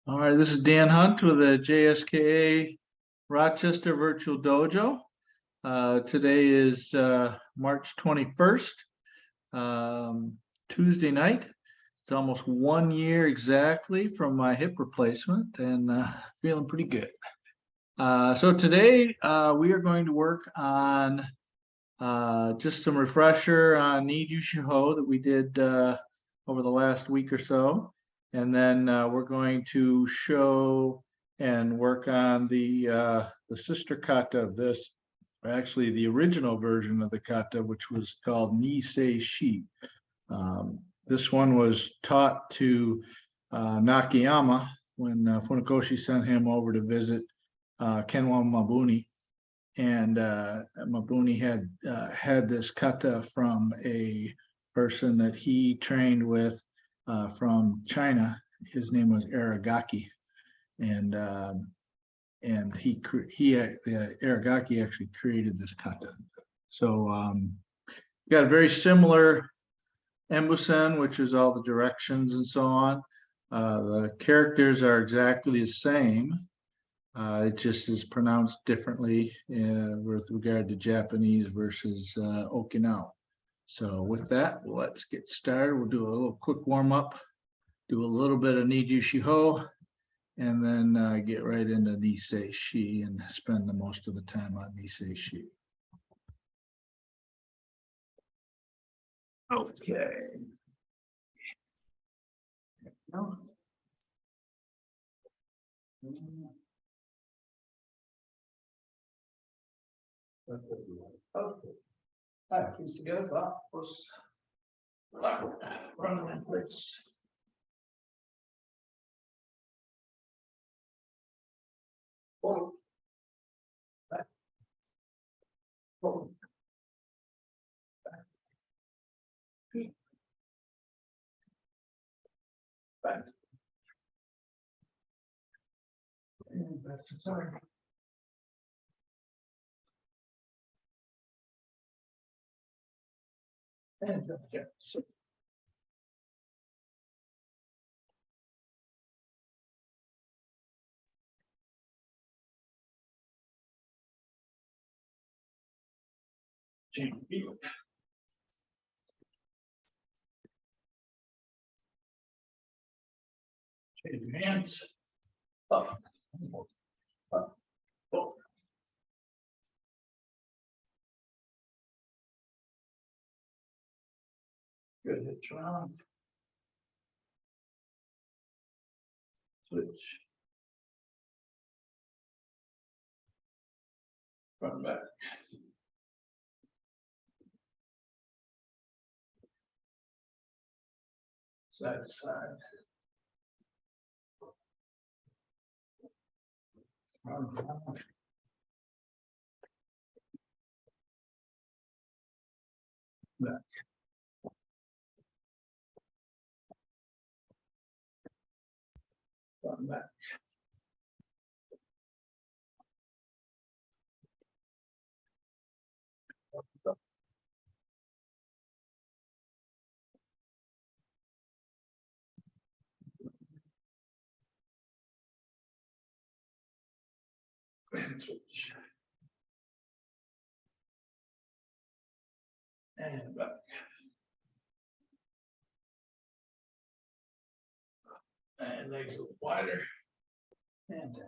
All right, this is Dan Hunt with the JSKA Rochester Virtual Dojo. Today is March 21st, Tuesday night. It's almost 1 year exactly from my hip replacement and feeling pretty good. So today we are going to work on just some refresher on Nijushiho that we did over the last week or so. And then we're going to show and work on the sister kata of this, actually the original version of the kata, which was called Niseishi. This one was taught to Nakayama when Funakoshi sent him over to visit Kenwa Mabuni. And Mabuni had this kata from a person that he trained with from China. His name was Aragaki, and the Aragaki actually created this kata. So got a very similar embusen, which is all the directions and so on. The characters are exactly the same. It just is pronounced differently with regard to Japanese versus Okinawa. So with that, let's get started. We'll do a little quick warm up, do a little bit of Nijushiho, and then get right into Niseishi and spend the most of the time on Niseishi. Okay. No. Okay. All right, please together, run in place. Forward. Back. Forward. Back. Feet. Back. And back to side. And just so. Change field. Change your hands. Up. Up. Up. Good, hit around. Switch. Front back. Side to side. Front back. Back. Front back. And switch. And back. And legs a little wider. And down.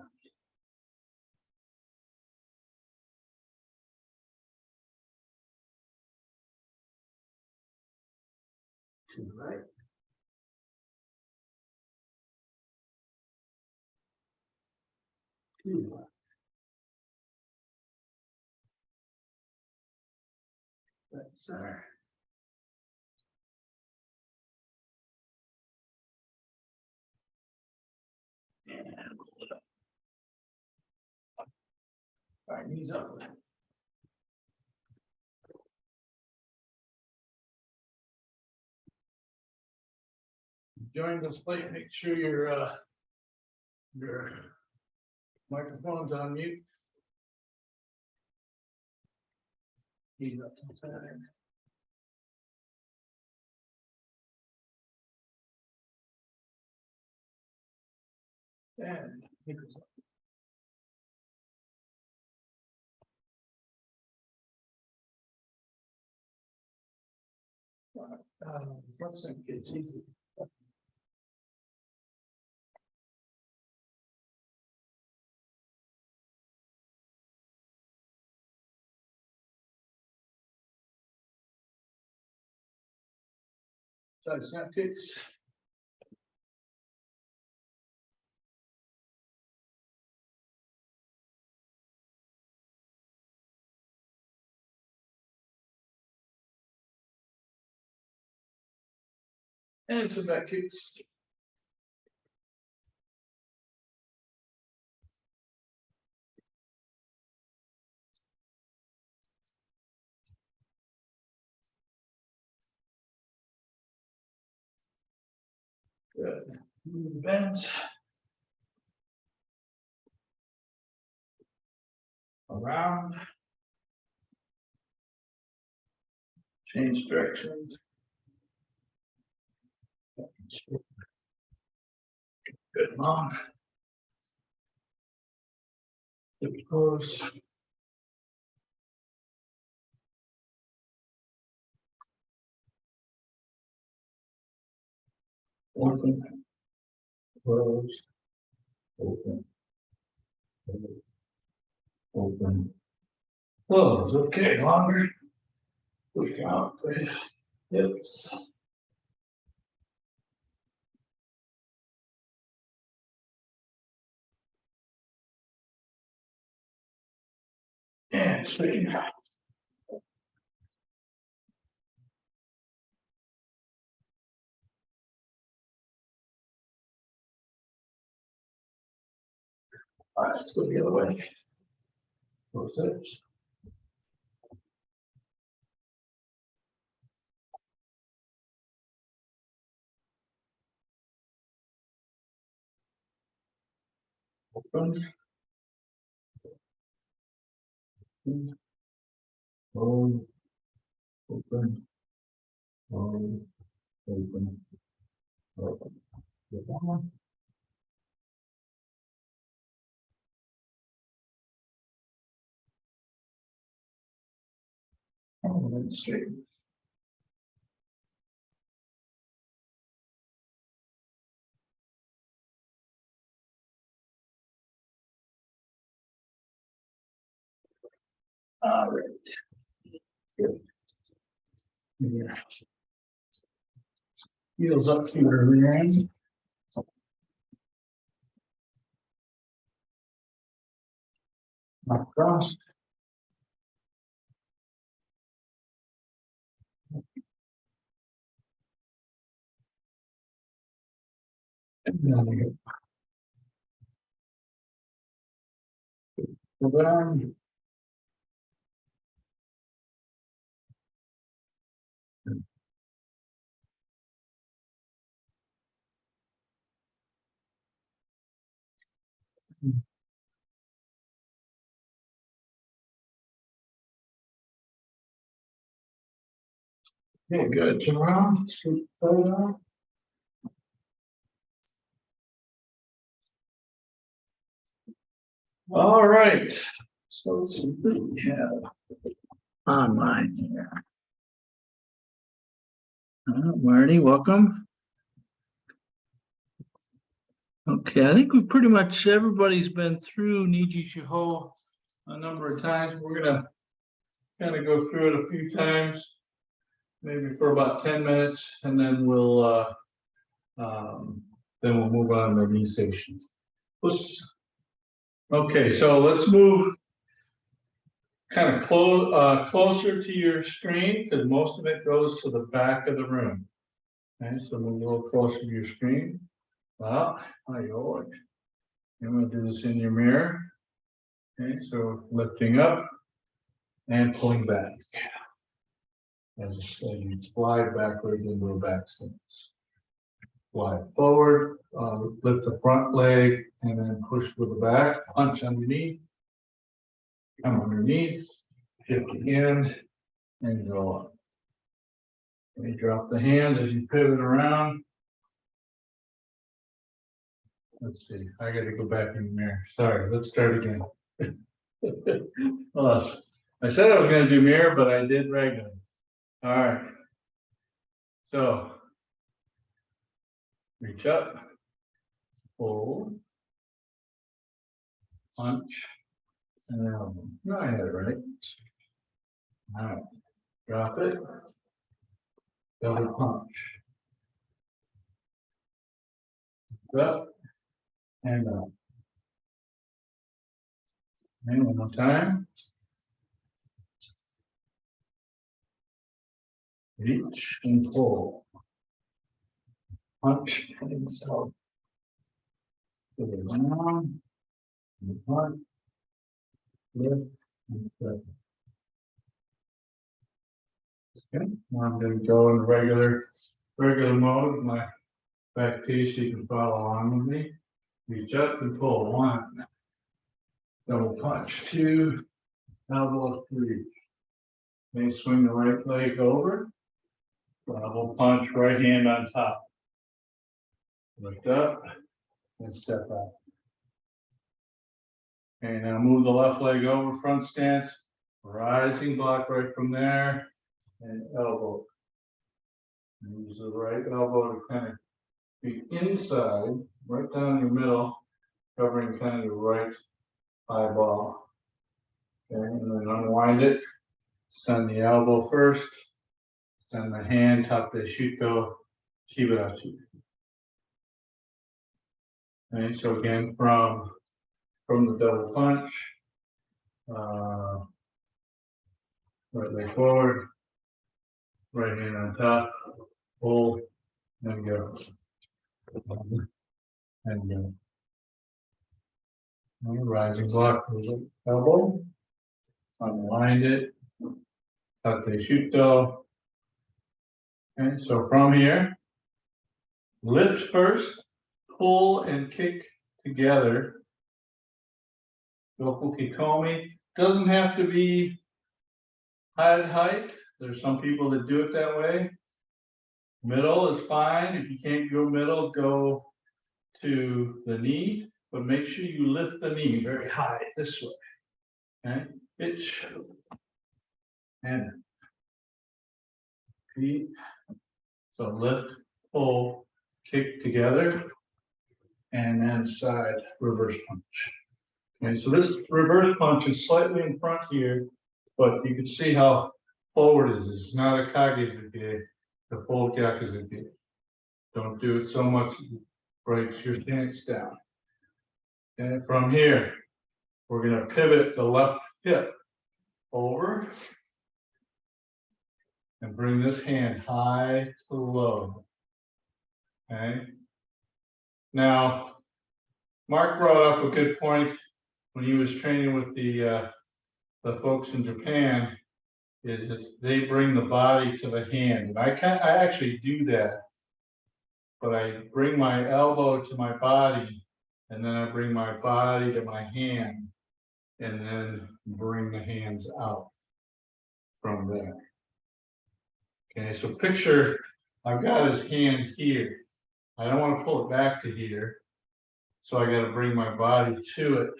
To the right. To the left. Back to center. And roll it up. All right, knees up. Join this plate, make sure your microphone's on mute. Knees up to the side. And he goes up. First thing gets easy. Side snap kicks. And some back kicks. Good. Bends. Around. Change directions. Good long. Good pose. Open. Close. Open. Open. Close. Okay, longer. Push out the hips. And straighten out. All right, let's go the other way. Close hips. Open. Hold. Open. Hold. Open. Open. Good one. And then straighten. All right. Good. Yeah. Heels up to your rear end. Across. And then we go down. Okay, good. Turn around. Scoot forward. All right. So let's see what we have online here. Marty, welcome. Okay, I think we've pretty much everybody's been through Nijushiho a number of times. We're gonna kind of go through it a few times, maybe for about 10 minutes, and then we'll move on to Niseishi. Okay, so let's move kind of closer to your screen because most of it goes to the back of the room. Okay, so move a little closer to your screen. Up, I'm going to do this in your mirror. Okay, so lifting up and pulling back. As you slide backwards into a back stance. Slide forward, lift the front leg, and then push with the back. Punch underneath. Come underneath, shift again, and go up. And you drop the hands as you pivot around. Let's see, I gotta go back in the mirror. Sorry, let's start again. Well, I said I was gonna do mirror, but I did regular. All right. So reach up, hold, punch, and elbow. No, I had it right. All right, drop it, double punch. Up and up. And one more time. Reach and pull. Punch and stop. Put it down. And punch. Lift and step. Okay. Now I'm going to go in regular mode with my back piece. You can follow along with me. Reach up and pull. 1. Double punch. 2. Elbow 3. Then swing the right leg over. Double punch, right hand on top. Lift up and step out. Okay, now move the left leg over, front stance, rising block right from there, and elbow. Use the right elbow to kind of be inside, right down your middle, covering kind of the right eyeball. Okay, and then unwind it. Send the elbow first. Send the hand, top the Shito Ryu. Okay, so again, from the double punch, right leg forward, right hand on top, hold, and go. And go. And rising block to the elbow, unwind it, tate Shito. Okay, so from here, lift first, pull and kick together. Yoku Kikomi doesn't have to be height. There's some people that do it that way. Middle is fine. If you can't go middle, go to the knee, but make sure you lift the knee very high this way. Okay, pitch and repeat. So lift, pull, kick together, and then side reverse punch. Okay, so this reverse punch is slightly in front here, but you can see how forward it is. It's not a kagezuke, the full gyakuzuke. Don't do it so much it breaks your stance down. And from here, we're going to pivot the left hip over and bring this hand high to low. Okay. Now, Mark brought up a good point when he was training with the folks in Japan, is that they bring the body to the hand. And I actually do that, but I bring my elbow to my body, and then I bring my body to my hand, and then bring the hands out from there. Okay, so picture I've got his hand here. I don't want to pull it back to here, so I got to bring my body to it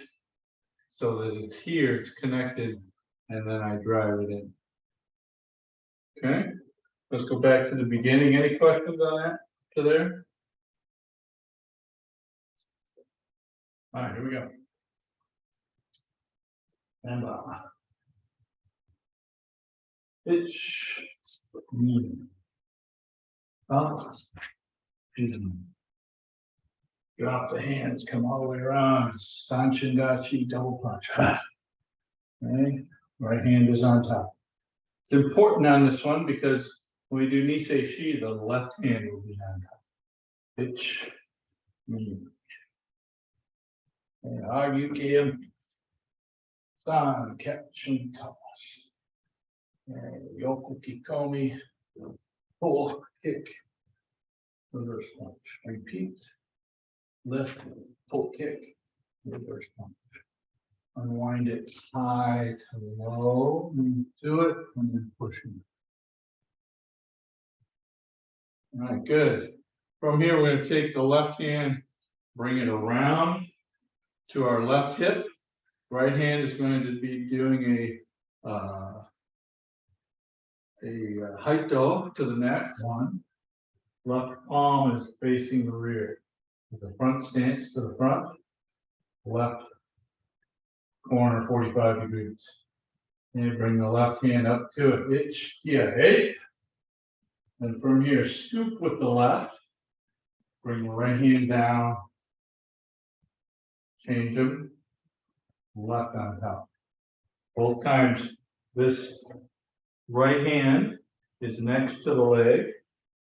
so that it's here, it's connected, and then I drive it in. Okay, let's go back to the beginning. Any questions on that to there? All right, here we go. And pitch, knee, up, drop the hands, come all the way around, Sanchin Dachi, double punch. Okay, right hand is on top. It's important on this one because when we do Niseishi, the left hand will be on top. Pitch, knee. And Agyuki, San, catch and toss. Yoku Kikomi, pull, kick, reverse punch. Repeat, lift, pull, kick, reverse punch. Unwind it high to low, do it, and then pushing. All right, good. From here, we're going to take the left hand bring it around to our left hip. Right hand is going to be doing a Hito to the neck. One. Left palm is facing the rear. The front stance to the front. Left corner 45 degrees. And bring the left hand up to it. JSKA. And from here, scoop with the left. Bring the right hand down. Change them. Left on top. Both times, this right hand is next to the leg.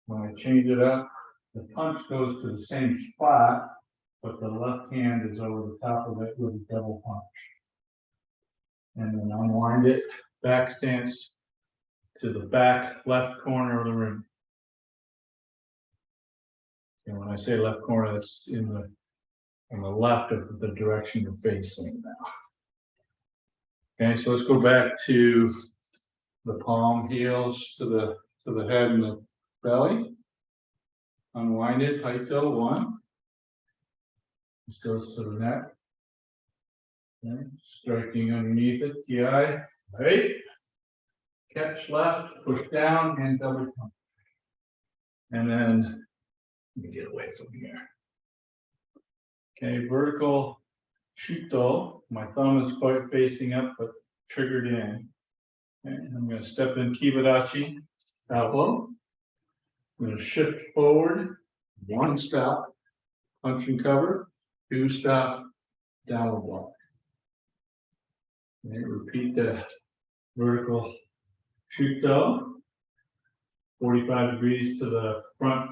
When I change it up, the punch goes to the same spot, but the left hand is over the top of it with a double punch. And then unwind it, back stance to the back left corner of the ring. And when I say left corner, that's on the left of the direction you're facing now. Okay, so let's go back to the palm heels to the head and the belly. Unwind it, Hito, one. This goes to the neck. Okay. Striking underneath it, TI, right. Catch left, push down, and double punch. And then, let me get away from here. Okay, vertical Shito. My thumb is quite facing up, but triggered in. Okay, I'm going to step in Kibadachi, elbow. I'm going to shift forward, one stop, punch and cover, two stop, downward block. Okay, repeat the vertical Shito, 45 degrees to the front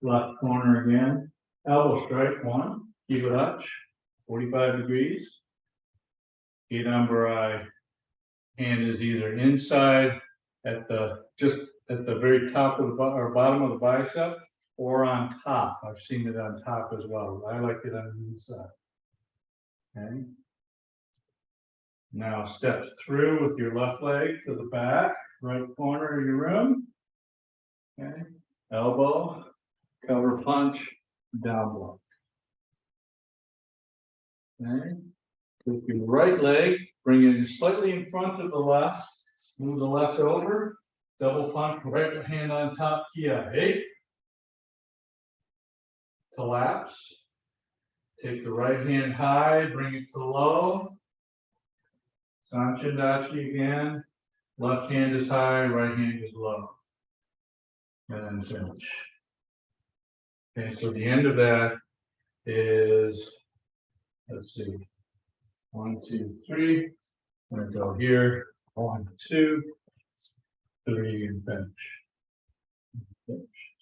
left corner again. Elbow strike, one, Kibadachi, 45 degrees. Gedanbarai, hand is either inside at the very top of the or bottom of the bicep, or on top. I've seen it on top as well. I like it on the inside. Okay. Now step through with your left leg to the back, right corner of your room. Okay. Elbow, cover punch, down block. Okay. With your right leg, bring it slightly in front of the left. Move the left over. Double punch, right hand on top, kia. Collapse. Take the right hand high, bring it to low. Sanchindachi again. Left hand is high, right hand is low. And then finish. Okay, so the end of that is, let's see, 1, 2, 3. I'm going to go here, 1, 2, 3, and finish.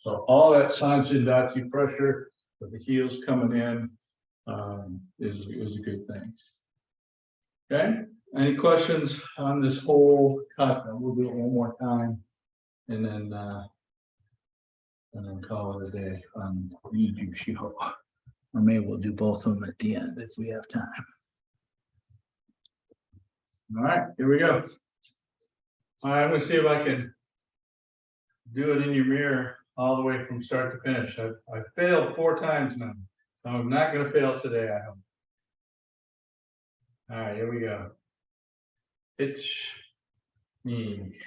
So all that Sanchindachi pressure with the heels coming in is a good thing. Okay. Any questions on this whole cut? We'll do it one more time, and then call it a day on Nijushiho. Or maybe we'll do both of them at the end if we have time. All right, here we go. All right, I'm going to see if I can do it in your mirror all the way from start to finish. I've failed 4 times now. So I'm not going to fail today, I hope. All right, here we go. Pitch, knee,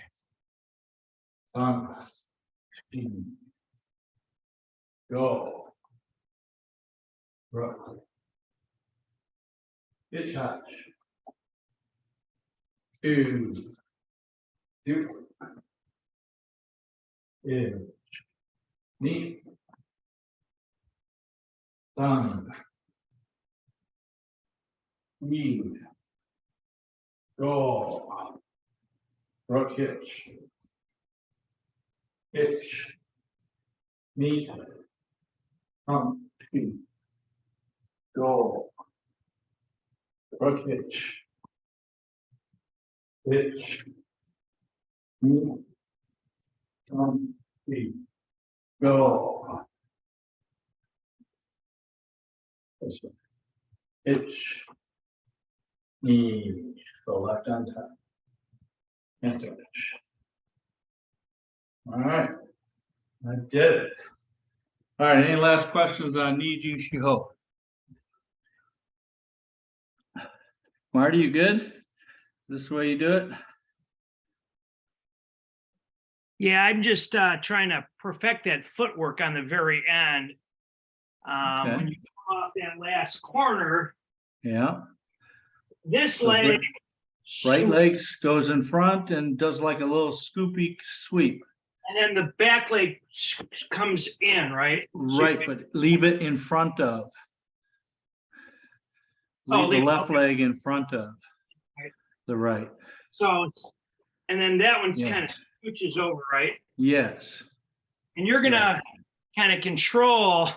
thumb, go, rock, pitch hatch, 2, do, in, knee, thumb, knee, go, rock hitch, knee, thumb, go, rock hitch, knee, thumb, go. This one. Hitch, knee, go left on top. And finish. All right, I did it. All right, any last questions on Nijushiho? Marty, you good? This the way you do it? Yeah, I'm just trying to perfect that footwork on the very end. Okay. When you come off that last corner, Yeah. this So leg, right leg goes in front and does like a little scoopy sweep. and then the back leg comes in, right? Right, but leave it in front of. Leave the left leg in front of the right. So, and then that one Yeah. kind of scooches over, right? Yes. And you're gonna kind of control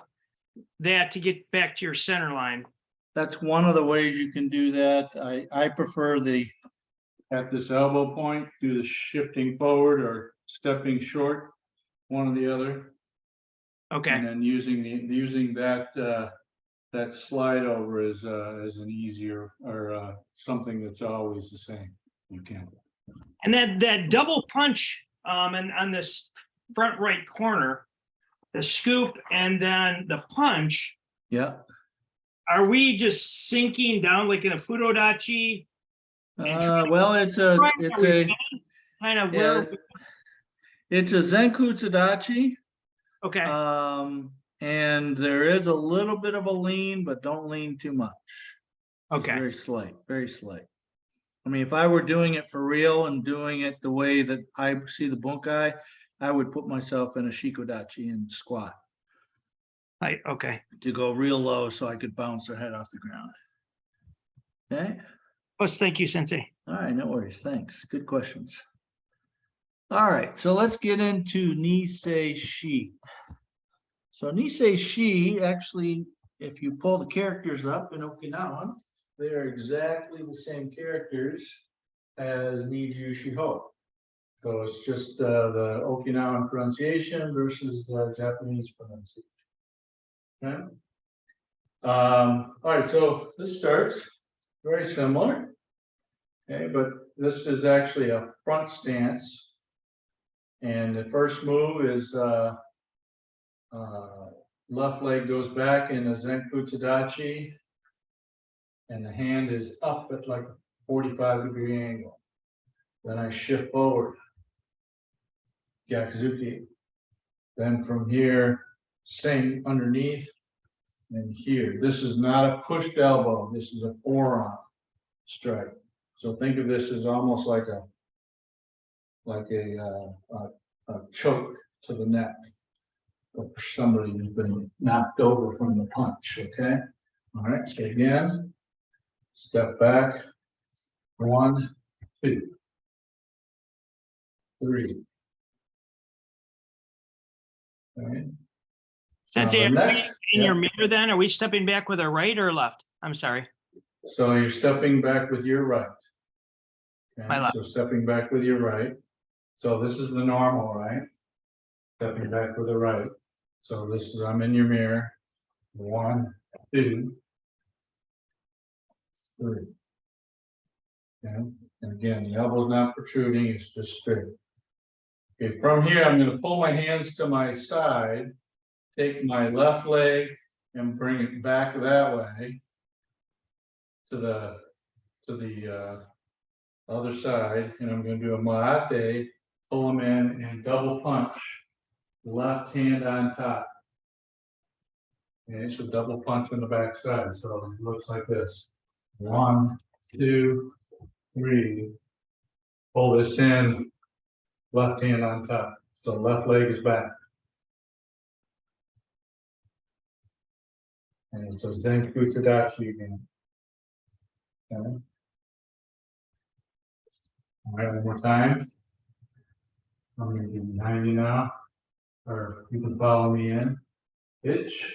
that to get back to your center line. That's one of the ways you can do that. I prefer at this elbow point, do the shifting forward or stepping short, one or the other. Okay. And then using that slide over as an easier or something that's always the same. You can. And that double punch and on this front right corner, the scoop and then the punch. Yeah. Are we just sinking down like in a fudodachi? Well, it's a kind of where. It's a Zenku Tadachi. Okay. And there is a little bit of a lean, but don't lean too much. Okay. Very slight, very slight. I mean, if I were doing it for real and doing it the way that I see the bunkai, I would put myself in a shikodachi and squat. Right. Okay. To go real low so I could bounce their head off the ground. Okay. Oh, thank you, Sensei. All right, no worries. Thanks. Good questions. All right, so let's get into Niseishi. So Niseishi, actually, if you pull the characters up in Okinawan, they are exactly the same characters as Nijushiho. So it's just the Okinawan pronunciation versus the Japanese pronunciation. Okay. All right, so this starts very similar. Okay, but this is actually a front stance. And the first move is left leg goes back in a Zenku Tadachi, and the hand is up at like a 45-degree angle. Then I shift forward, Gyakuzuki. Then from here, same underneath, and here. This is not a pushed elbow. This is a forearm strike. So think of this as almost like a choke to the neck for somebody who's been knocked over from the punch. Okay. All right. So again, step back. 1, 2, 3. All right. Sensei, are we in your mirror then? Are we stepping back with our right or left? I'm sorry. So you're stepping back with your right. Okay? My left. So stepping back with your right. So this is the normal, right? Stepping back with the right. So this is, I'm in your mirror. 1, 2, 3. Okay. And again, the elbow's not protruding, it's just straight. Okay, from here, I'm going to pull my hands to my side, take my left leg and bring it back that way to the other side, and I'm going to do a maate, pull them in and double punch, left hand on top. And it's a double punch on the back side, so it looks like this. 1, 2, 3. Pull this in, left hand on top. So left leg is back. And it says Zenku Tadachi again. Okay. All right, one more time. I'm going to be behind you now, or you can follow me in. Hitch,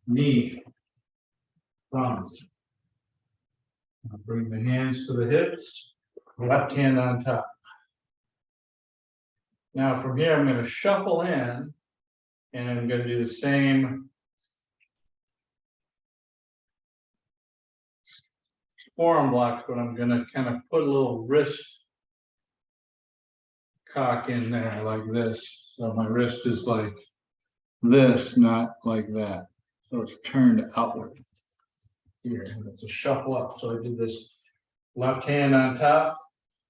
knee, front. I'll bring the hands to the hips, left hand on top. Now from here, I'm going to shuffle in, and I'm going to do the same forearm blocks, but I'm going to kind of put a little wrist cock in there like this. So my wrist is like this, not like that. So it's turned outward. here. It's a shuffle up. So I did this left hand on top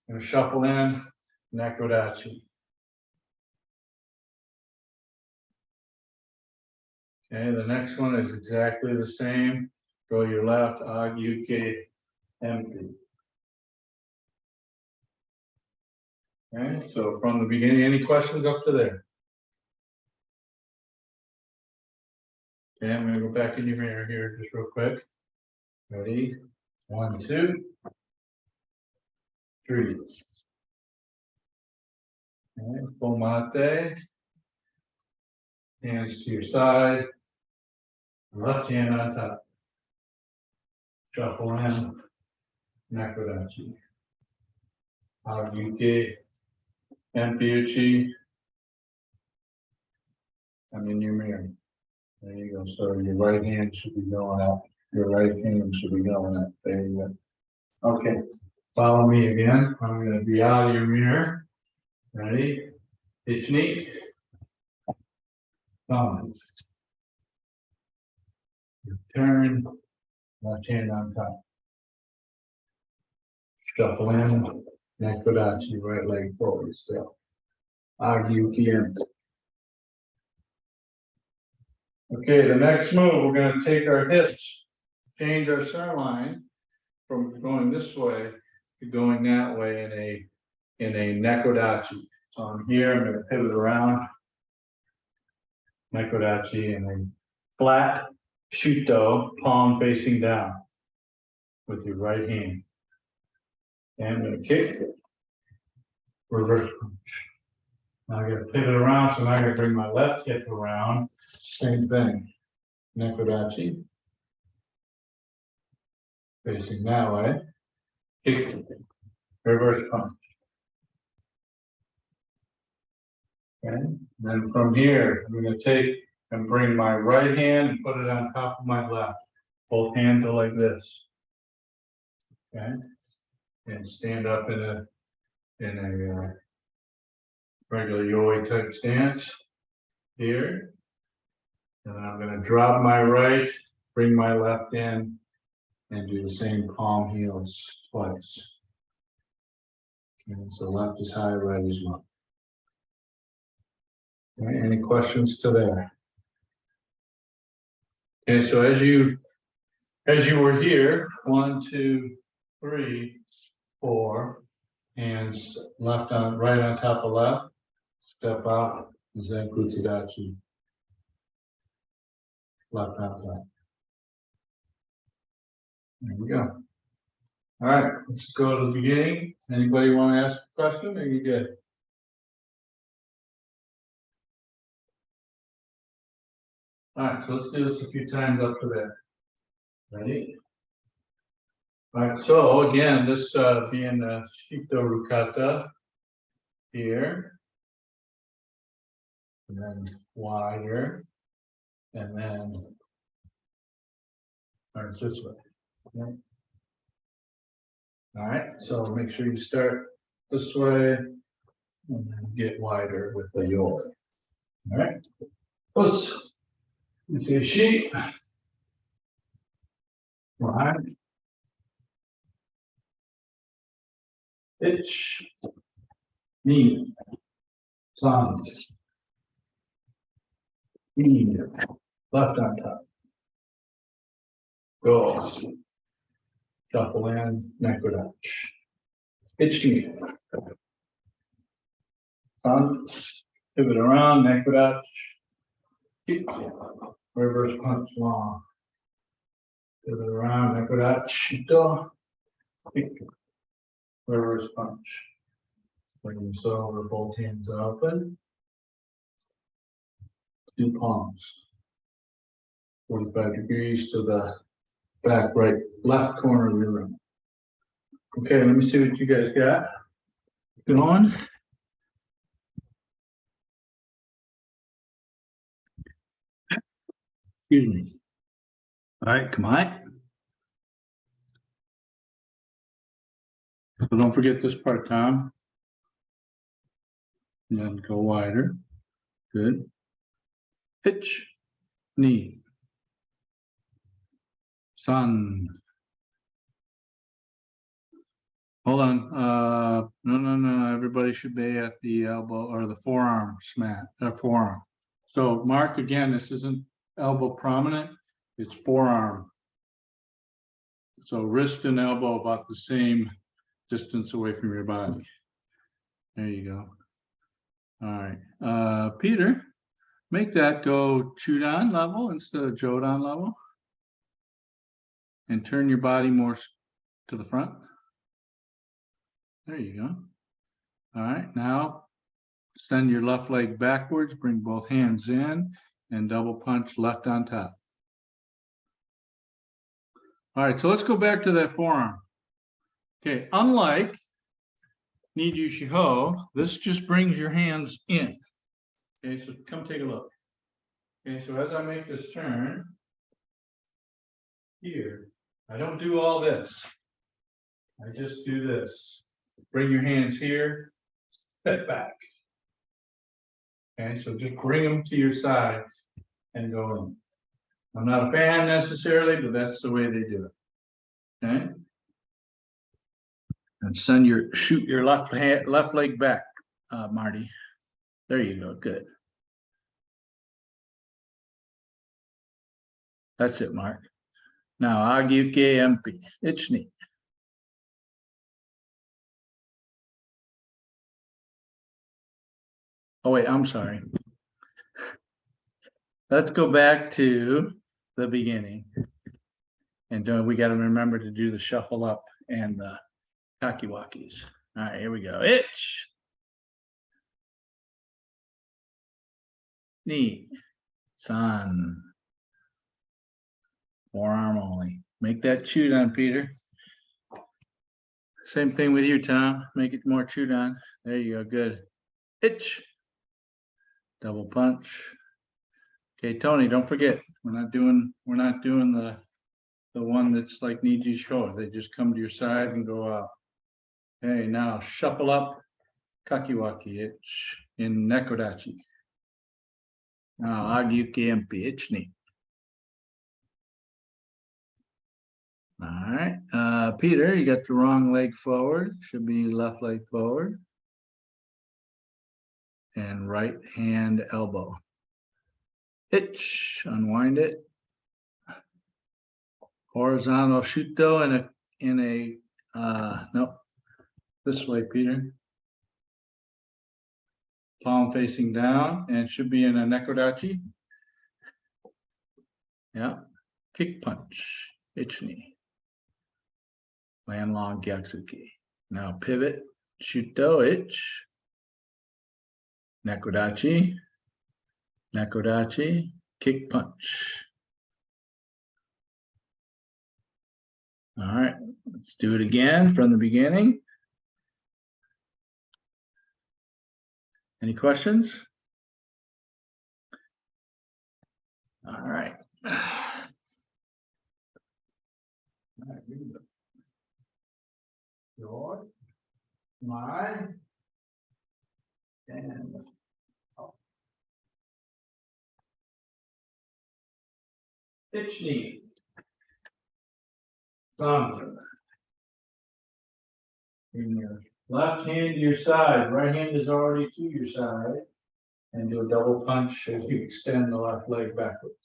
and a shuffle in, Nekodachi. Okay, the next one is exactly the same. Go your left, Agyuke, empty. Okay, so from the beginning, any questions up to there? Okay, I'm gonna go back in your mirror here just real quick. Ready? 1, 2, 3. Okay, full mate. Hands to your side. Left hand on top. Shuffle in. Nekodachi. Agyuke. Empiuchi. I'm in your mirror. There you go. So your right hand should be going up. Your right hand should be going up. There you go. Okay. Follow me again. I'm going to be out of your mirror. Ready? Ichni. Thumb. Turn. Left hand on top. Shuffle in. Nekodachi. Right leg forward still. Agyuki. Okay, the next move, we're going to take our hips, change our center line from going this way to going that way in a Nekodachi. So I'm here, I'm going to pivot around. Nekodachi and a flat Shito, palm facing down with your right hand. And I'm going to kick, reverse punch. Now I got to pivot around, so now I got to bring my left hip around. Same thing. Nekodachi. Facing that way. Kick. Reverse punch. Okay. And then from here, I'm going to take and bring my right hand and put it on top of my left. Both hands are like this. Okay. And stand up in a regular yoi type stance here. And I'm going to drop my right, bring my left in, and do the same palm heels twice. And so left is high, right is low. Okay, any questions to there? Okay, so as you were here, 1, 2, 3, 4, hands left on right on top of left, step out, Zenku Tadachi. Left on top. There we go. All right, let's go to the beginning. Anybody want to ask a question? Or you good? All right, so let's do this a few times up to there. Ready? All right, so again, this being the Shito Rukata here, and then wider, and then this way. Okay. All right, so make sure you start this way and then get wider with the yoi. All right, let's Niseishi. One. Itch. Knee. Sun. Knee. Left on top. Go. Shuffle in. Nekodachi. Itch knee. Sun. Pivot around. Nekodachi. Kick. Reverse punch long. Pivot around. Nekodachi. Shito. Kick. Reverse punch. Bring yourself over, both hands open. Two palms. 45 degrees to the back right, left corner of your room. Okay, let me see what you guys got going. Excuse me. All right, come on. So don't forget this part, Tom. And then go wider. Good. Pitch, knee. Sun. Hold on. No. Everybody should be at the elbow or the forearm smack, forearm. So mark again, this isn't elbow prominent, it's forearm. So wrist and elbow about the same distance away from your body. There you go. All right. Peter, make that go Chudan level instead of Jodan level. And turn your body more to the front. There you go. All right, now send your left leg backwards, bring both hands in, and double punch left on top. All right, so let's go back to that forearm. Okay, unlike Nijushiho, this just brings your hands in. Okay, so come take a look. Okay, so as I make this turn, here, I don't do all this. I just do this. Bring your hands here, step back. Okay, so just bring them to your side and go in. I'm not a fan necessarily, but that's the way they do it. Okay. And shoot your left leg back, Marty. There you go. Good. That's it, Mark. Now Agyuke MP. It's neat. Oh wait, I'm sorry. Let's go back to the beginning. And we got to remember to do the shuffle up and the kakiwakis. All right, here we go. Itch. Knee. Sun. Forearm only. Make that chewed on, Peter. Same thing with you, Tom. Make it more chewed on. There you go. Good. Itch. Double punch. Okay, Tony, don't forget, we're not doing the one that's like Nijushiho. They just come to your side and go out. Okay, now shuffle up kakiwaki itch in nekodachi. Now agyuki empi itch ni. All right, Peter, you got the wrong leg forward. Should be left leg forward. And right hand elbow. Itch, unwind it. Horizontal Shito in a nope. This way, Peter. Palm facing down and should be in a nekodachi. Yeah. Kick punch. Itch knee. Land long gyatsuki. Now pivot. Shuto itch. Nekodachi. Nekodachi. Kick punch. All right, let's do it again from the beginning. Any questions? All right. All right, here we go. Your, my, and itch knee. Thumb. Bring your left hand to your side, right hand is already to your side, and do a double punch as you extend the left leg backwards.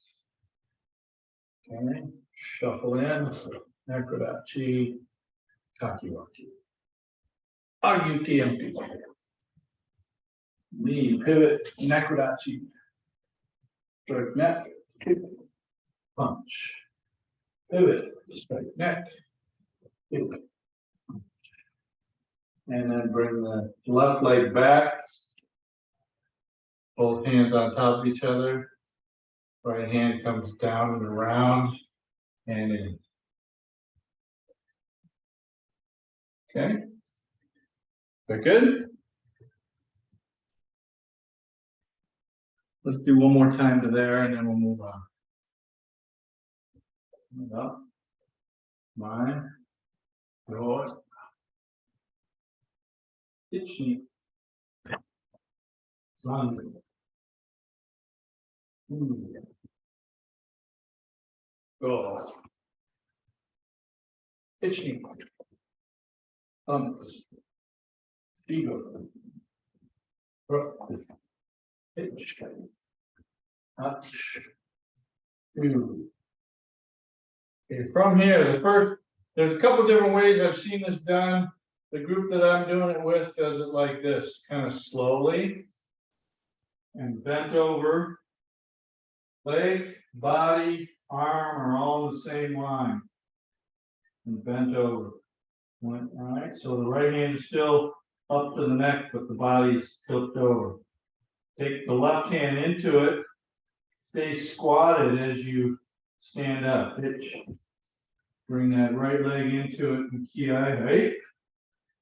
Okay, shuffle in, nekodachi, kakiwaki. Agyuki empty. Knee pivot, nekodachi. Straight neck, kick, punch. Pivot, straight neck, kick. And then bring the left leg back. Both hands on top of each other. Right hand comes down and around and in. Okay. Is that good? Let's do one more time to there and then we'll move on. Up. Mine. Yours. Itchy. Sun. Go. Hitch knee. Ego. Hitch. Touch. Two. Okay, from here, there's a couple different ways I've seen this done. The group that I'm doing it with does it like this, kind of slowly. And bent over. Leg, body, arm are all in the same line. And bent over. All right, so the right hand is still up to the neck, but the body's tipped over. Take the left hand into it. Stay squatted as you stand up. Hitch. Bring that right leg into it and key eye height.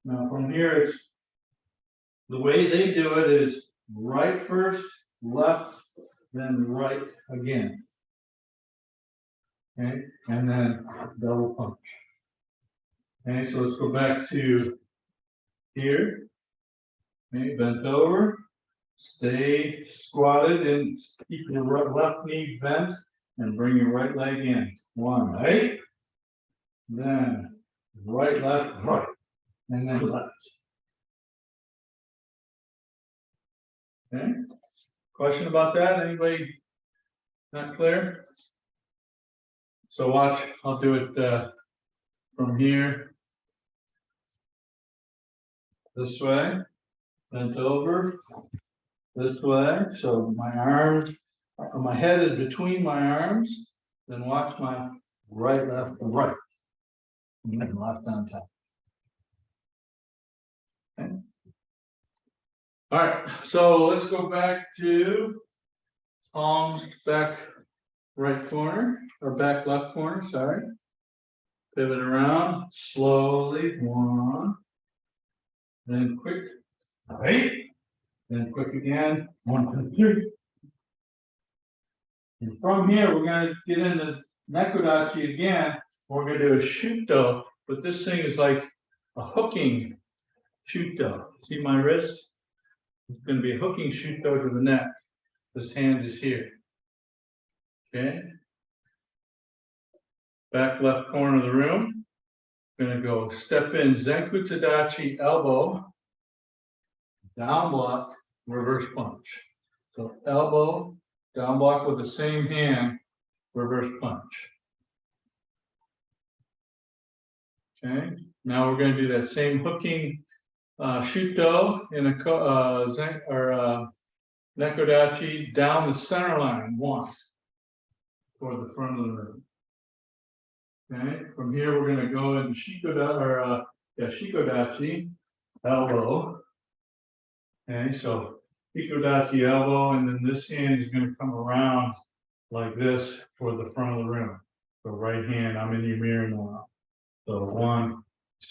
Now from here, it's the way they do it is right first, left, then right again. Okay, and then double punch. Okay, so let's go back to here. Okay, bent over. Stay squatted and keep your left knee bent and bring your right leg in. One, right? Then right, left, right, and then left. Okay. Question about that? Anybody not clear? So watch, I'll do it from here. This way, bent over, this way. So my arms, my head is between my arms. Then watch my right, left, and right. And then left on top. Okay. All right, so let's go back to palms back right corner, or back left corner, sorry. Pivot around slowly, one. Then quick, right. Then quick again, 1, 2, 3. And from here, we're going to get into Nekodachi again. We're going to do a Shito, but this thing is like a hooking Shito. See my wrist? It's going to be a hooking Shito to the neck. This hand is here. Okay. Back left corner of the room. Going to go step in Zenkutsudachi elbow, down block, reverse punch. So elbow, down block with the same hand, reverse punch. Okay, now we're going to do that same hooking Shito in a Nekodachi down the center line, one, toward the front of the room. Okay, from here we're going to go into Shikodachi, elbow. Okay, so Shikodachi elbow, and then this hand is going to come around like this toward the front of the room. So right hand, I'm in your mirror now. So 1,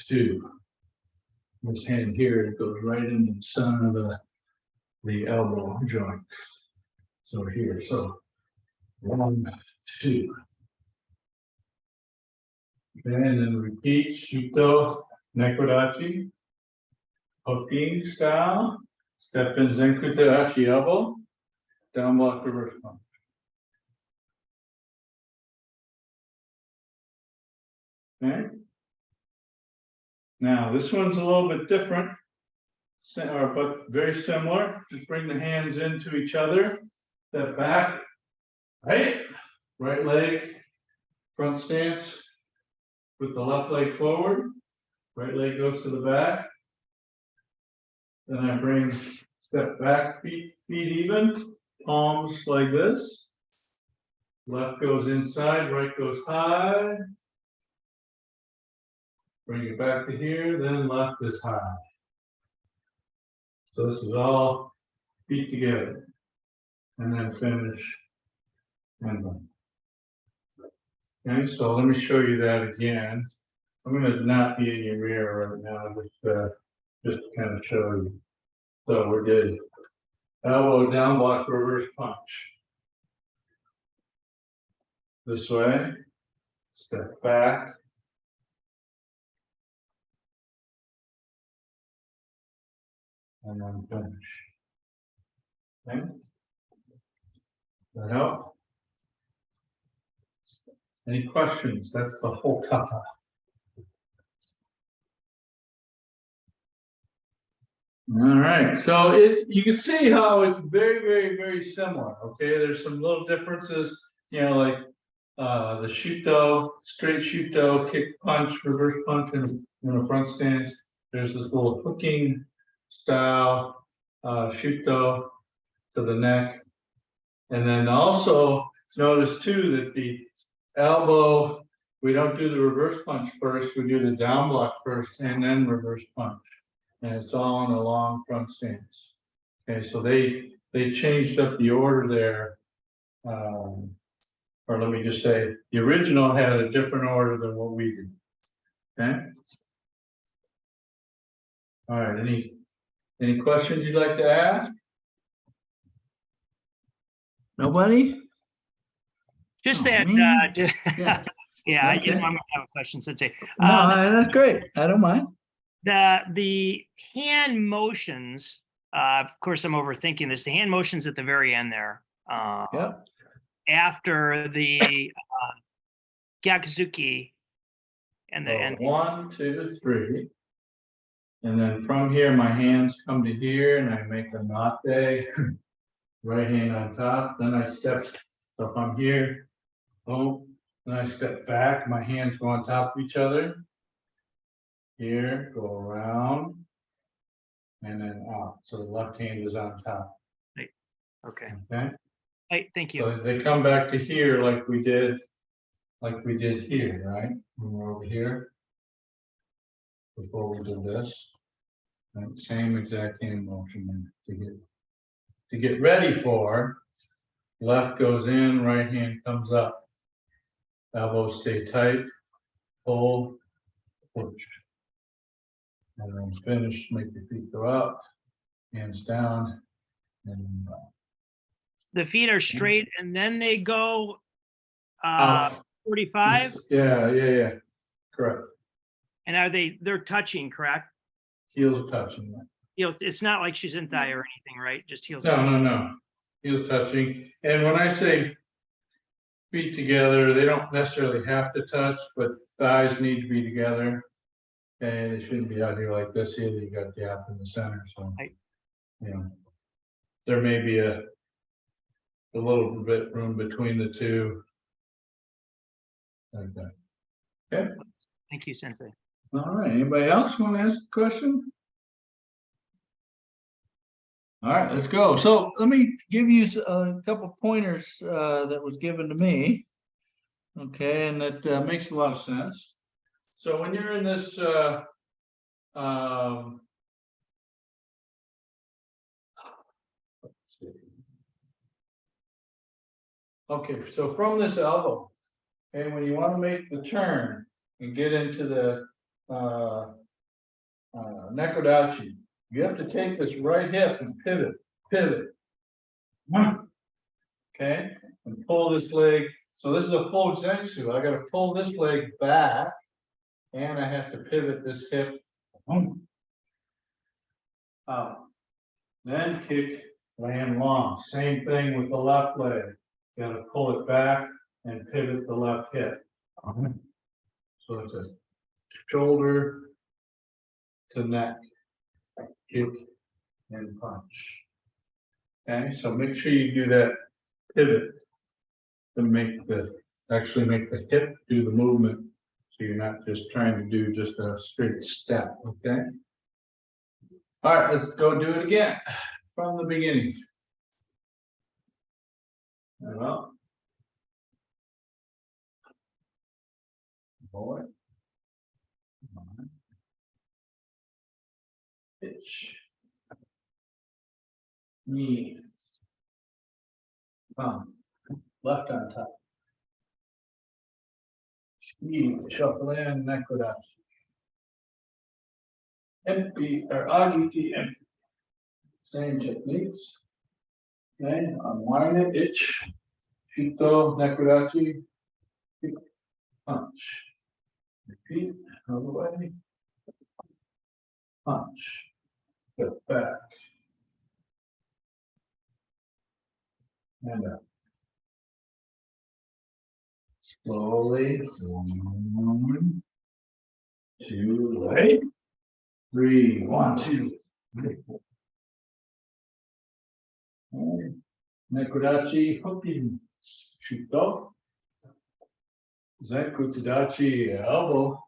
2. This hand here, it goes right into the center of the elbow joint. So here, so 1, 2. Okay, and then repeat Shito, Nekodachi, hooking style, step in Zenkutsudachi elbow, down block reverse punch. Okay. Now this one's a little bit different, but very similar. Just bring the hands into each other, step back, right leg, front stance. Put the left leg forward, right leg goes to the back. Then I bring step back, feet even, palms like this. Left goes inside, right goes high. Bring it back to here, then left is high. So this is all feet together. And then finish and done. Okay, so let me show you that again. I'm going to not be in your mirror right now, just to kind of show you. So we're good. Elbow down block reverse punch. This way. Step back. And then finish. Okay. That help? Any questions? That's the whole kata. All right, so you can see how it's very similar. Okay, there's some little differences, like the Shito, straight Shito, kick punch, reverse punch, and a front stance. There's this little hooking style, Shito to the neck. And then also notice too that the elbow, we don't do the reverse punch first, we do the down block first and then reverse punch. And it's all in a long front stance. Okay, so they changed up the order there. Or let me just say, the original had a different order than what we do. Okay. All right, any questions you'd like to ask? Nobody? Just Oh, that, man. yeah, Yeah. I Okay. I'm gonna have a question, Sensei. No, that's great. I don't mind. The hand motions, of course, I'm overthinking this. The hand motions at the very end there. Yep. After the Gyakuzuki and the So and 1, 2, 3. And then from here, my hands come to here and I make a natte, right hand on top. Then I step, so if I'm here, boom, then I step back, my hands go on top of each other. Here, go around, and then out. So the left hand is on top. okay. Okay. Hey, thank you. So they come back to here like we did here, right? When we're over here. Before we did this. And same exact hand motion to get ready for. Left goes in, right hand comes up. Elbows stay tight, pull, push. And then finish, make your feet go up, hands down, and The feet are straight and then they go out. 45. Yeah. Correct. And they're touching, correct? Heels touching. It's not like she's in thigh or anything, right? Just heels No, touching. no. Heels touching. And when I say feet together, they don't necessarily have to touch, but thighs need to be together. And they shouldn't be out here like this here. You got the gap in the center. So, Right. There may be a little bit room between the two. Like that. Okay. Thank you, Sensei. All right. Anybody else want to ask a question? All right, let's go. So let me give you a couple pointers that was given to me. Okay, and that makes a lot of sense. So when you're in this okay, so from this elbow, and when you want to make the turn and get into the nekodachi, you have to take this right hip and pivot. Okay, and pull this leg. So this is a full zensu. I got to pull this leg back, and I have to pivot this hip out. Then kick, land long. Same thing with the left leg. Got to pull it back and pivot the left hip. So it's a shoulder to neck, kick, and punch. Okay, so make sure you do that pivot to actually make the hip do the movement. So you're not just trying to do just a straight step. Okay. All right, let's go do it again from the beginning. Well, boy. Pitch. Knee. Thumb. Left on top. Speed, shuffle in, nekodachi. Empty or agiti empty. Same techniques. Okay, unwind it, itch. Shito, nekodachi. Kick, punch. Repeat, other way. Punch. Get back. And up. Slowly. 1, 2, right. 3, 1, 2. Nekodachi Hokin Shito. Zenku Tadachi elbow.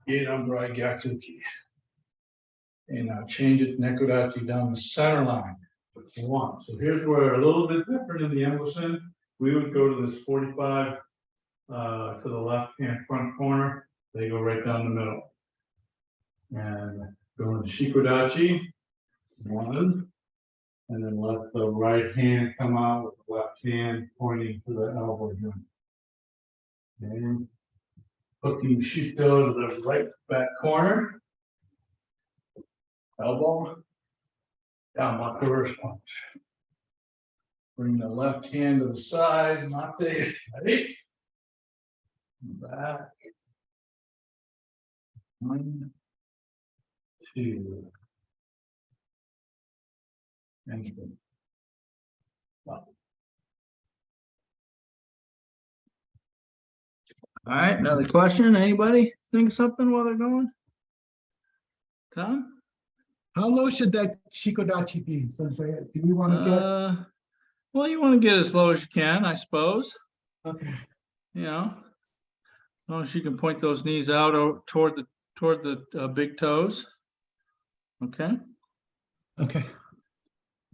Inambrai Gatsuki. And now change it Nekodachi down the center line. One. So here's where a little bit different in the Emerson. We would go to this 45 to the left hand front corner. They go right down the middle. And go into Shikodachi. One. And then let the right hand come out with the left hand pointing to the elbow joint. And hooking Shito to the right back corner. Elbow. Down block reverse punch. Bring the left hand to the side. Mate. Ready? Back. 1, 2. And 3. All right, another question. Anybody think something while they're going? Tom? How low should that Shikodachi be? Sensei? Do we want to Well, you want to get as low as you can, I suppose. get? Okay. You know, as long as you can point those knees out toward the big toes. Okay. Okay.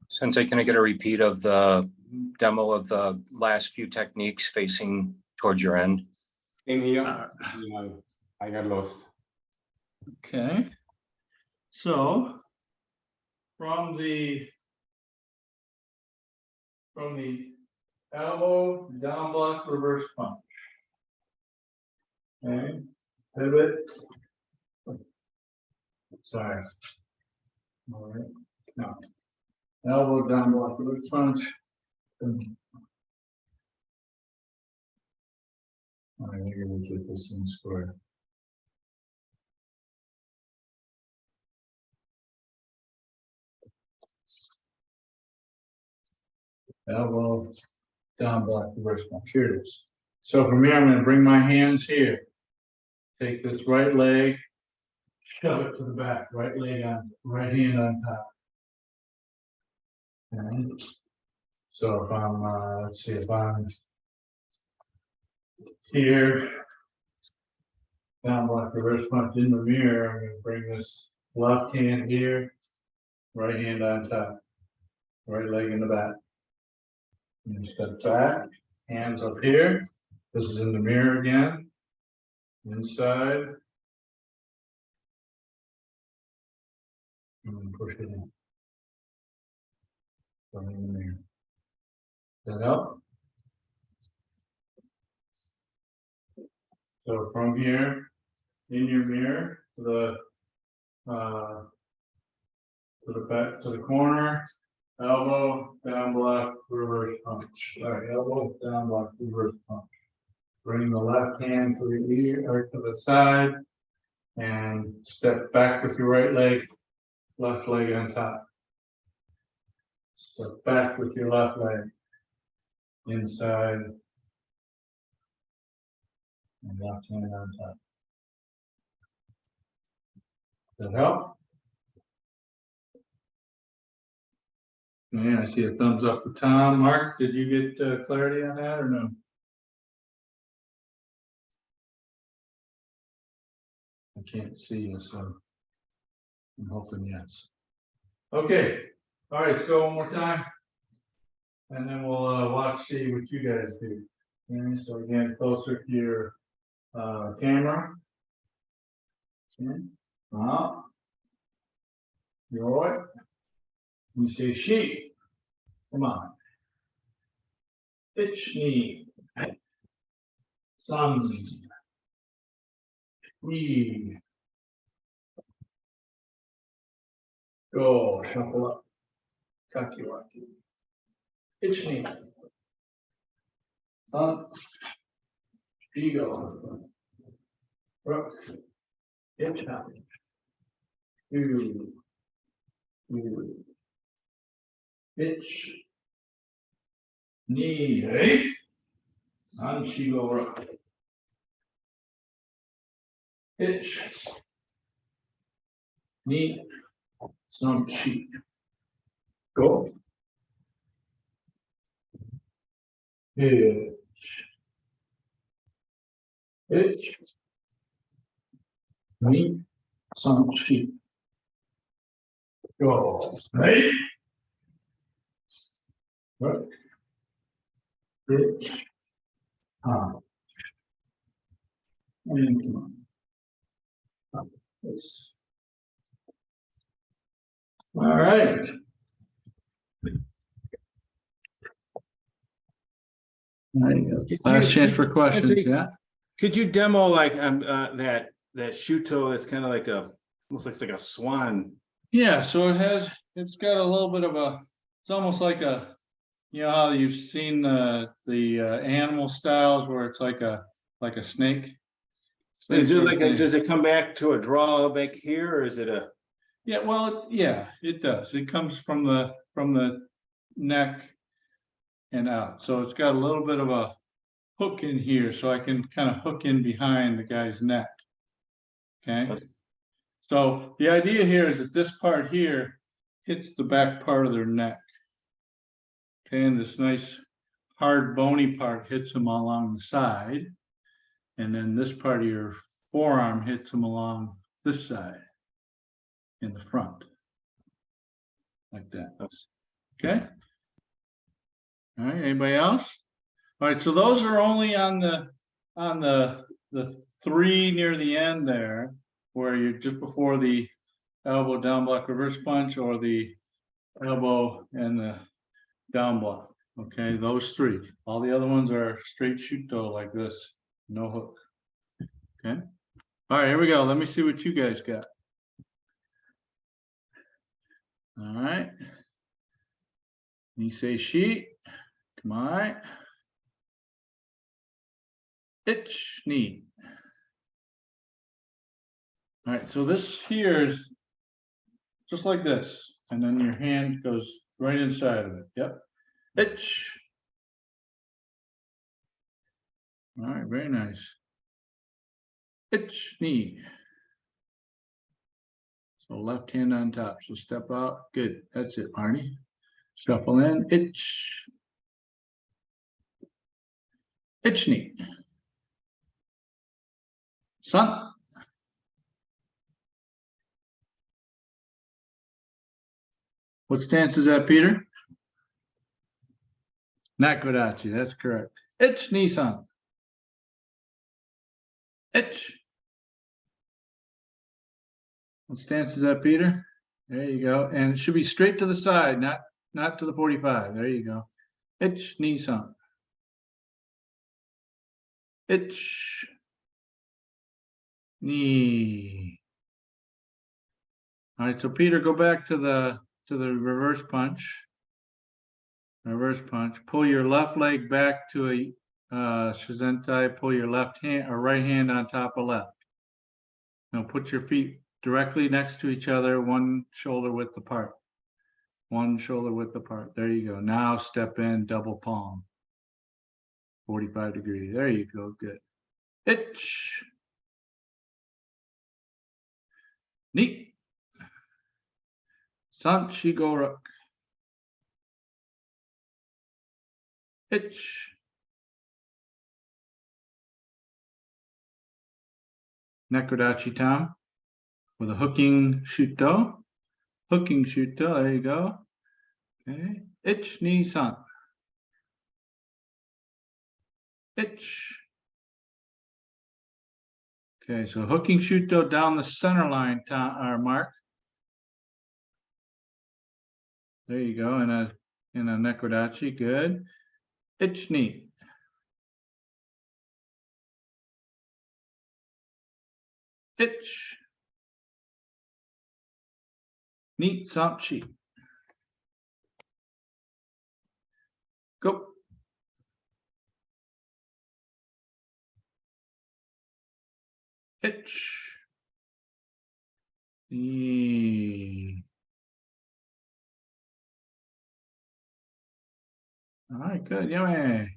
Sensei, can I get a repeat of the demo of the last few techniques facing towards your end? In here, I got lost. Okay. So from the elbow down block reverse punch. Okay. Pivot. Sorry. All right. No. Elbow down block reverse punch. All right, we're gonna get this in square. Elbow down block reverse punch. Here it is. So from here, I'm going to bring my hands here. Take this right leg, shove it to the back. Right leg on, right hand on top. Okay. So if I'm, let's see, if I'm here, down block reverse punch in the mirror, I'm going to bring this left hand here, right hand on top, right leg in the back. And step back, hands up here. This is in the mirror again. Inside. And then push it in. From in the mirror. That help? So from here, in your mirror, to the back, to the corner. Elbow, down block, reverse punch. All right, elbow, down block, reverse punch. Bring the left hand to the ear or to the side and step back with your right leg, left leg on top. Step back with your left leg inside and left hand on top. Does that help? Yeah, I see a thumbs up for Tom. Mark, did you get clarity on that or no? I can't see you, so I'm hoping yes. Okay, all right, let's go one more time. And then we'll see what you guys do. Okay, so again, closer to your camera. Okay. You all right? You say sheep. Come on. Pitch knee. Sun. Breathe. Go. Shuffle up. Kakiwaki. Pitch knee. Up. Ego. Rook. Pitch up. Two. Pitch. Knee. Hey. On Shigo rock. Pitch. Knee. Some sheet. Go. Hitch. Hitch. Right. Some sheet. Go. Right. Right. Hitch. And come on. This. All right. There you go. Last chance for questions, yeah? Could you demo like that Shito that's kind of like almost looks like a swan? Yeah, so it's got a little bit of it's almost like you know how you've seen the animal styles where it's like a snake. Is it Same like thing. does it come back to a draw back here, or is it a? Yeah, well, yeah, it does. It comes from the neck and out. So it's got a little bit of a hook in here, so I can kind of hook in behind the guy's neck. Okay. So the idea here is that this part here hits the back part of their neck. Okay, and this nice hard bony part hits them along the side. And then this part of your forearm hits them along this side in the front. Like that. Okay. All right, anybody else? All right, so those are only on the three near the end there, where you're just before the elbow down block reverse punch or the elbow and the down block. Okay, those three. All the other ones are straight Shito like this, no hook. Okay. All right, here we go. Let me see what you guys got. All right. Niseishi. Come on. Itch, knee. All right, so this here is just like this, and then your hand goes right inside of it. Yep. Itch. All right, very nice. Itch, knee. So left hand on top. So step out. Good. That's it, Marnie. Shuffle in. Itch. Itch, knee. Sun. What stance is that, Peter? Nakodachi, that's correct. Itch, knee, sun. Itch. What stance is that, Peter? There you go. And it should be straight to the side, not to the 45. There you go. Itch, knee, sun. Itch. Knee. All right, so Peter, go back to the reverse punch. Reverse punch. Pull your left leg back to a shizentai. Pull your left hand or right hand on top of left. Now put your feet directly next to each other, one shoulder width apart. One shoulder width apart. There you go. Now step in, double palm. 45 degrees. There you go. Good. Itch. Neat. Sanchi Gorak. Itch. Nakodachi Tom with a hooking Shito. Hooking Shito. There you go. Okay. Itch, knee, san. Itch. Okay, so hooking Shito down the center line, Mark. There you go, in a Nakodachi, good. Itch, knee. Itch. Neat, sanchi. Go. Itch. Knee. All right, good, yummy.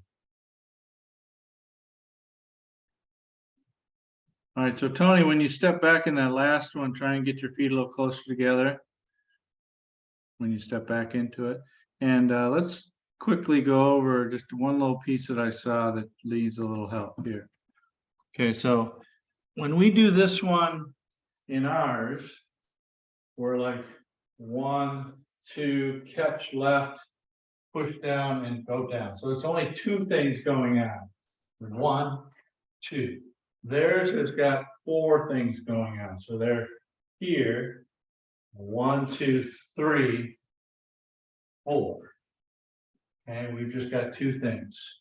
All right, so Tony, when you step back in that last one, try and get your feet a little closer together. when you step back into it. And let's quickly go over just one little piece that I saw that needs a little help here. Okay, so when we do this one in ours, we're like 1, 2, catch left, push down and go down. So it's only 2 things going on. 1, 2. Theirs has got 4 things going on. So they're here. 1, 2, 3, 4. And we've just got 2 things.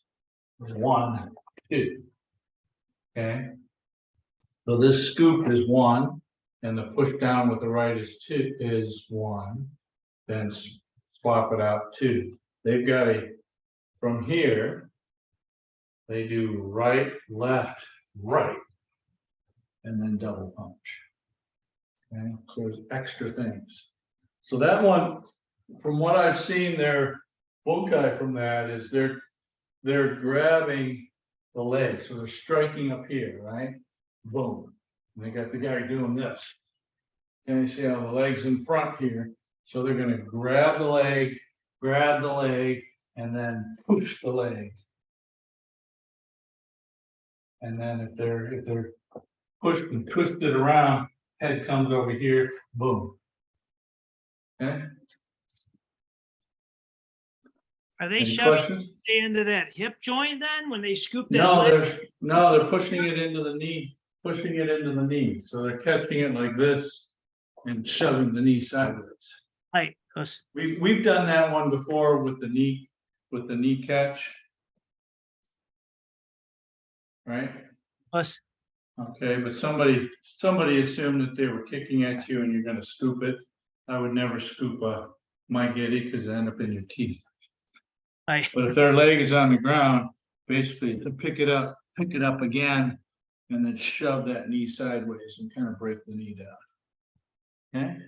1, 2. Okay. So this scoop is 1, and the push down with the right is 1. Then swap it out 2. They've got from here, they do right, left, right, and then double punch. Okay, so there's extra things. So that one, from what I've seen, their bunkai from that is they're grabbing the leg, so they're striking up here, right? Boom. And they got the guy doing this. And you see how the leg's in front here. So they're going to grab the leg, and then push the leg. And then if they're pushed and twisted around, head comes over here, boom. Okay. Are they Any shoving questions? Sensei into that hip joint then when they scoop that No, leg? they're pushing it into the knee, So they're catching it like this and shoving the knee sideways. Right, 'cause We've done that one before with the knee catch. Right? Okay, but somebody assumed that they were kicking at you and you're gonna scoop it. I would never scoop a maigiri because it end up in your teeth. Right. But if their leg is on the ground, basically to pick it up again, and then shove that knee sideways and kind of break the knee down. Okay.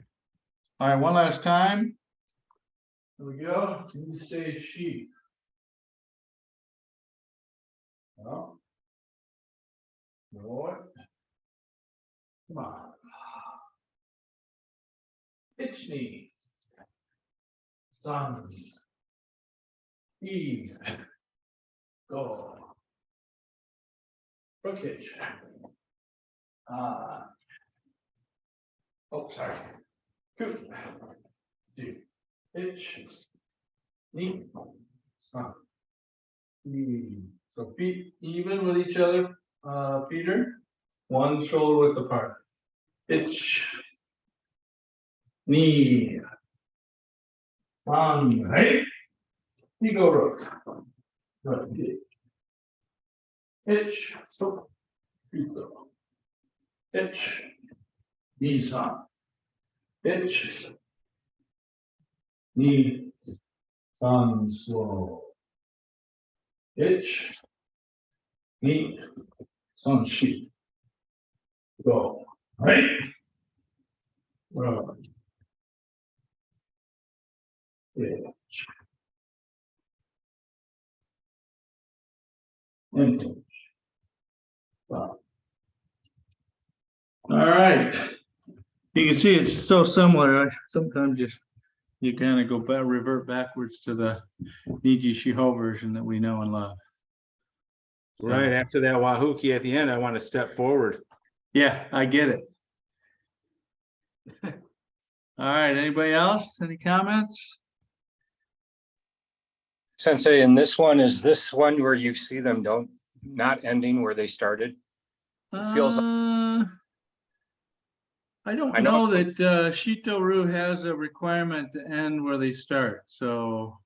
All right, one last time. Here we go. Niseishi. Well. Lord. Come on. Pitch knee. Sun. Eve. Go. Rook hitch. Oh, sorry. Good. Do. Pitch. Knee. Sun. Eve. So feet even with each other, Peter. One shoulder width apart. Pitch. Knee. Sun. Right. You go rook. Right. Pitch. So. Pitch. Knees on. Pitch. Knee. Sun slow. Pitch. Knee. Sun sheet. Go. Right. Right. Pitch. And pitch. Wow. All right. You can see it's so similar. Sometimes you kind of go back, revert backwards to the Nijushiho version that we know and love. Right after that Wahuki at the end, I want to step forward. Yeah, I get it. All right. Anybody else? Any comments? Sensei, in this one, is this one where you see them not ending where they started? It feels I don't I know- know that Shito Ryu has a requirement to end where they start, so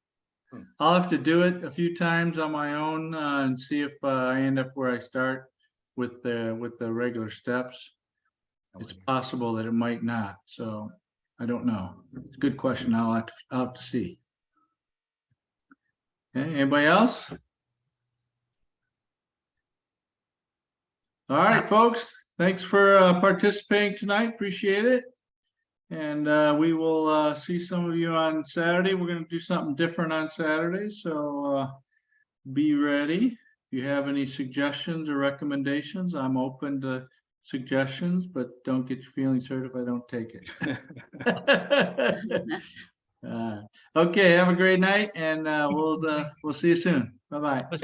I'll have to do it a few times on my own and see if I end up where I start with the regular steps. It's possible that it might not, so I don't know. It's a good question. I'll have to see. Okay, anybody else? All right, folks. Thanks for participating tonight. Appreciate it. And we will see some of you on Saturday. We're going to do something different on Saturday, so be ready. If you have any suggestions or recommendations, I'm open to suggestions, but don't get your feelings hurt if I don't take it. Okay, have a great night and we'll see you soon. Bye-bye.